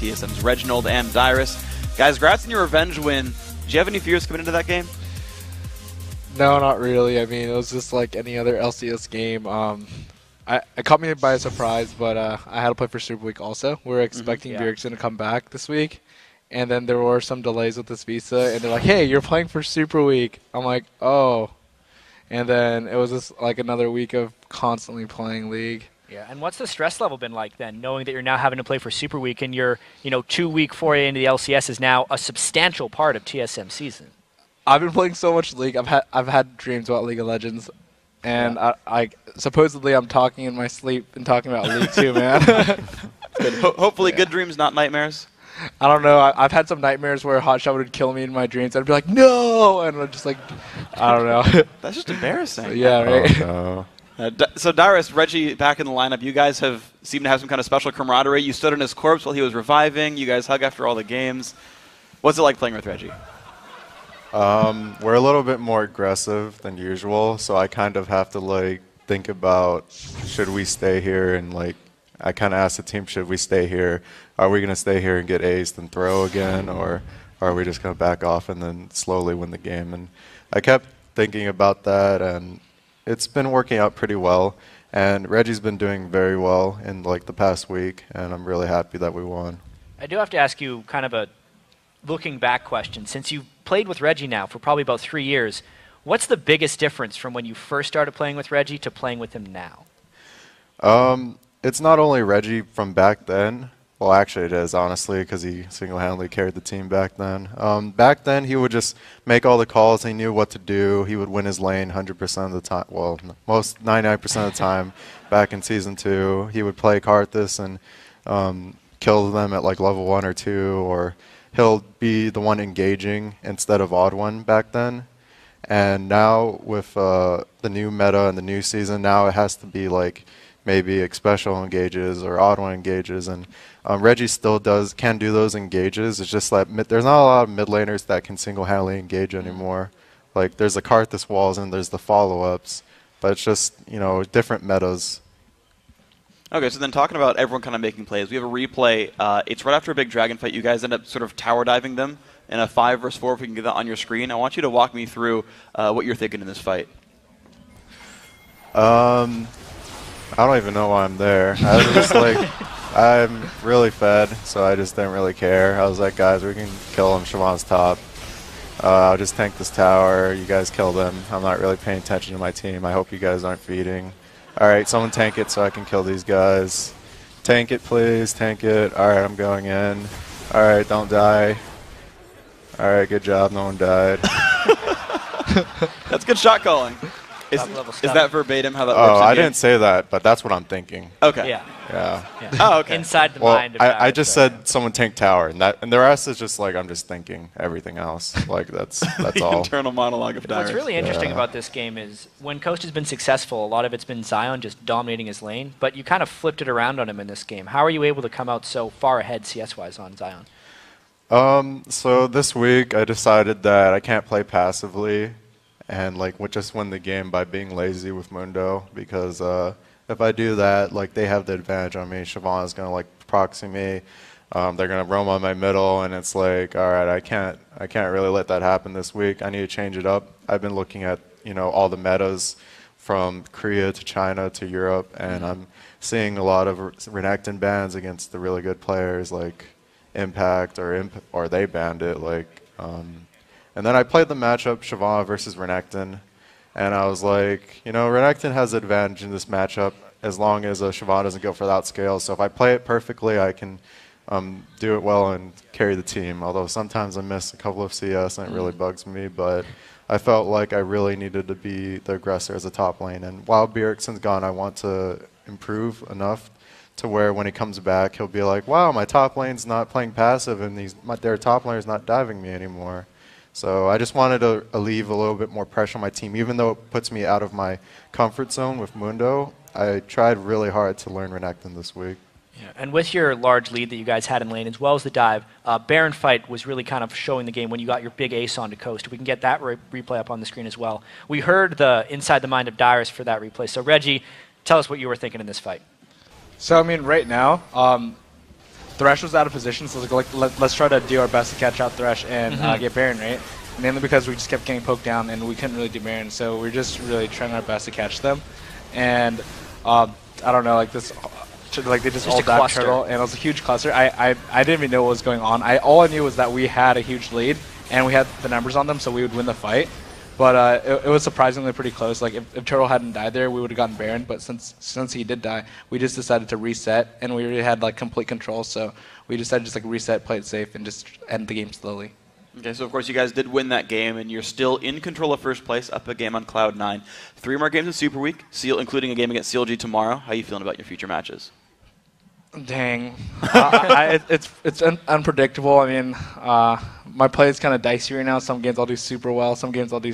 TSM's Reginald and Dyrus. Guys, congrats on your revenge win. Did you have any fears coming into that game? No, not really. I mean, it was just like any other LCS game. It caught me by surprise, but I had to play for Super Week also. We were expecting Bjergsen to come back this week, and then there were some delays with this visa, and they're like, hey, you're playing for Super Week. I'm like, oh. And then it was just like another week of constantly playing League. Yeah, and what's the stress level been like then, knowing that you're now having to play for Super Week and your 2-week foray into the LCS is now a substantial part of TSM season? I've been playing so much League. I've had dreams about League of Legends, and I supposedly I'm talking in my sleep and talking about League too, man. Good. Hopefully, good dreams, not nightmares. I don't know. I've had some nightmares where Hotshot would kill me in my dreams. I'd be like, no, and I'm just like, I don't know. That's just embarrassing. Yeah, right. Oh, no. So Dyrus, Reggie back in the lineup. You guys seem to have some kind of special camaraderie. You stood in his corpse while he was reviving. You guys hug after all the games. What's it like playing with Reggie? We're a little bit more aggressive than usual, so I kind of have to like think about, should we stay here, and like I kind of asked the team, should we stay here? Are we going to stay here and get aced and throw again, or are we just going to back off and then slowly win the game? And I kept thinking about that, and it's been working out pretty well. And Reggie's been doing very well in like the past week, and I'm really happy that we won. I do have to ask you kind of a looking back question. Since you've played with Reggie now for probably about 3 years, what's the biggest difference from when you first started playing with Reggie to playing with him now? It's not only Reggie from back then. Well, actually it is, honestly, because he single-handedly carried the team back then. Back then, he would just make all the calls. He knew what to do. He would win his lane 100% of the time. Well, most 99% of the time. Back in Season 2, he would play Karthus and kill them at like level 1 or 2, or he'll be the one engaging instead of odd one back then. And now with the new meta and the new season, now it has to be like maybe special engages or odd one engages, and Reggie still can do those engages. It's just like there's not a lot of mid laners that can single-handedly engage anymore. Like there's the Karthus walls and there's the follow-ups, but it's just different metas. Okay, so then talking about everyone kind of making plays, we have a replay. It's right after a big dragon fight. You guys end up sort of tower diving them in a 5 versus 4. If we can get that on your screen, I want you to walk me through what you're thinking in this fight. I don't even know why I'm there. I was just like, I'm really fed, so I just didn't really care. I was like, guys, we can kill him. Siobhan's top. I'll just tank this tower. You guys kill them. I'm not really paying attention to my team. I hope you guys aren't feeding. All right, someone tank it so I can kill these guys. Tank it, please. Tank it. All right, I'm going in. All right, don't die. All right, good job. No one died. That's good shot calling. Is that verbatim how that works? Oh, I didn't say that, but that's what I'm thinking. Okay. Yeah. Oh, okay. Inside the mind of I just said someone tank tower, and the rest is just like I'm just thinking everything else. Like that's the all. Internal monologue of Dyrus. What's really interesting about this game is when Coast has been successful, a lot of it's been Zion just dominating his lane, but you kind of flipped it around on him in this game. How are you able to come out so far ahead CS-wise on Zion? So this week I decided that I can't play passively and like just win the game by being lazy with Mundo, because if I do that, like they have the advantage on me. Siobhan is gonna like proxy me. They're gonna roam on my middle, and it's like, all right, I can't really let that happen this week. I need to change it up. I've been looking at all the metas from Korea to China to Europe, and I'm seeing a lot of Renekton bans against the really good players like Impact or they banned it like. And then I played the matchup Siobhan versus Renekton, and I was like, Renekton has the advantage in this matchup as long as Siobhan doesn't go for that outscale. So if I play it perfectly, I can do it well and carry the team. Although sometimes I miss a couple of CS and it really bugs me, but I felt like I really needed to be the aggressor as a top lane. And while Bjergsen's gone, I want to improve enough to where when he comes back, he'll be like, wow, my top lane's not playing passive and their top laner's not diving me anymore. So I just wanted to leave a little bit more pressure on my team. Even though it puts me out of my comfort zone with Mundo, I tried really hard to learn Renekton this week. Yeah, and with your large lead that you guys had in lane, as well as the dive, Baron fight was really kind of showing the game when you got your big ace onto Coast. We can get that replay up on the screen as well. We heard the inside the mind of Dyrus for that replay. So Reggie, tell us what you were thinking in this fight. So I mean, right now, Thresh was out of position, so like let's try to do our best to catch out Thresh and get Baron, right? Mainly because we just kept getting poked down and we couldn't really do Baron, so we're just really trying our best to catch them. And I don't know, like this, like they just all died turtle, and it was a huge cluster. I didn't even know what was going on. All I knew was that we had a huge lead and we had the numbers on them, so we would win the fight. But it was surprisingly pretty close. Like if Turtle hadn't died there, we would have gotten Baron. But since he did die, we just decided to reset, and we already had like complete control. So we decided to just like reset, play it safe, and just end the game slowly. Okay, so of course you guys did win that game, and you're still in control of first place, up a game on Cloud9. 3 more games in Super Week, including a game against CLG tomorrow. How are you feeling about your future matches? Dang, it's unpredictable. I mean, my play is kind of dicey right now. Some games I'll do super well, some games I'll do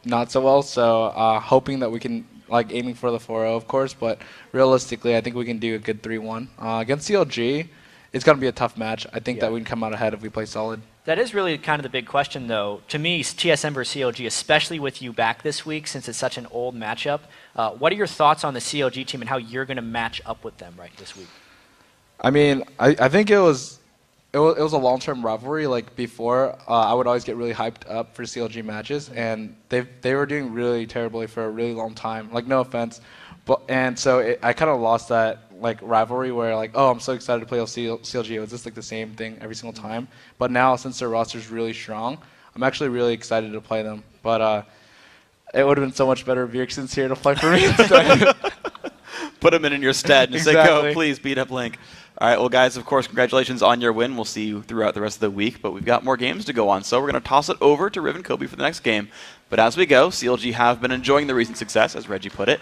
not so well. So hoping that we can, like aiming for the 4-0, of course, but realistically, I think we can do a good 3-1 against CLG. It's gonna be a tough match. I think that we can come out ahead if we play solid. That is really kind of the big question, though. To me, TSM versus CLG, especially with you back this week, since it's such an old matchup. What are your thoughts on the CLG team and how you're going to match up with them right this week? I mean, I think it was a long-term rivalry. Like before, I would always get really hyped up for CLG matches, and they were doing really terribly for a really long time. Like no offense, and so I kind of lost that like rivalry where like, oh, I'm so excited to play CLG. It was just like the same thing every single time. But now since their roster is really strong, I'm actually really excited to play them. But it would have been so much better if Bjergsen's here to play for me instead. Put him in your stead and Exactly. say, go, please beat up Link. All right, well, guys, of course, congratulations on your win. We'll see you throughout the rest of the week, but we've got more games to go on. So we're going to toss it over to Riv and Kobe for the next game. But as we go, CLG have been enjoying the recent success, as Reggie put it.